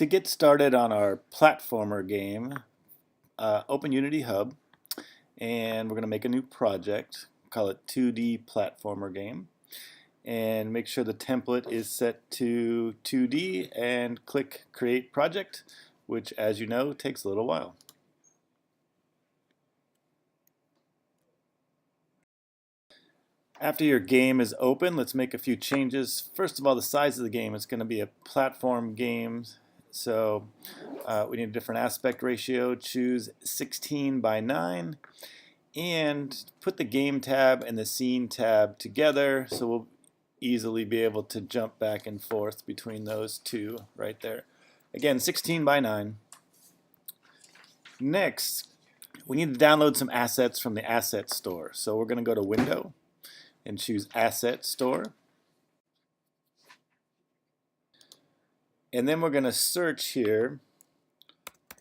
To get started on our platformer game, open Unity Hub, and we're going to make a new project. Call it 2D platformer game, and make sure the template is set to 2D and click Create Project, which, as you know, takes a little while. After your game is open, let's make a few changes. First of all, the size of the game. It's going to be a platform game, so we need a different aspect ratio. Choose 16 by 9 and put the game tab and the scene tab together, so we'll easily be able to jump back and forth between those two right there. Again, 16 by 9. Next, we need to download some assets from the asset store. So we're going to go to Window and choose Asset Store. And then we're going to search here,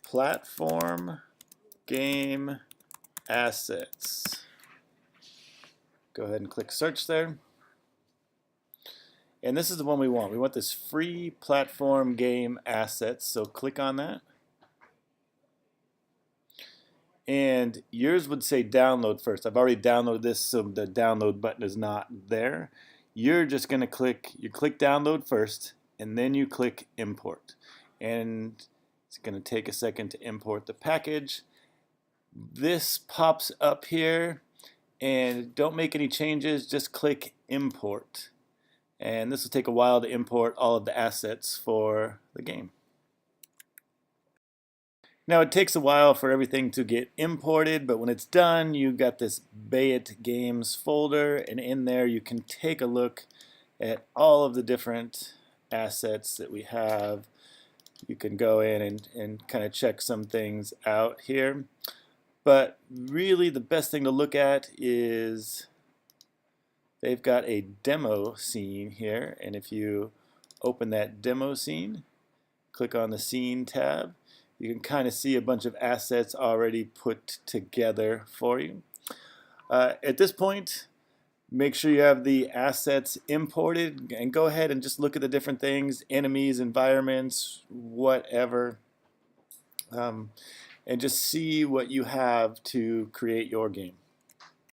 Platform Game Assets. Go ahead and click Search there. And this is the one we want. We want this free platform game assets, so click on that. And yours would say download first. I've already downloaded this, so the download button is not there. You're just going to click download first, and then you click import. And it's going to take a second to import the package. This pops up here, and don't make any changes, just click import. And this will take a while to import all of the assets for the game. Now it takes a while for everything to get imported, but when it's done, you've got this Bayit Games folder, and in there you can take a look at all of the different assets that we have. You can go in and kind of check some things out here. But really the best thing to look at is they've got a demo scene here, and if you open that demo scene, click on the Scene tab, you can kind of see a bunch of assets already put together for you. At this point, make sure you have the assets imported and go ahead and just look at the different things, enemies, environments, whatever, and just see what you have to create your game.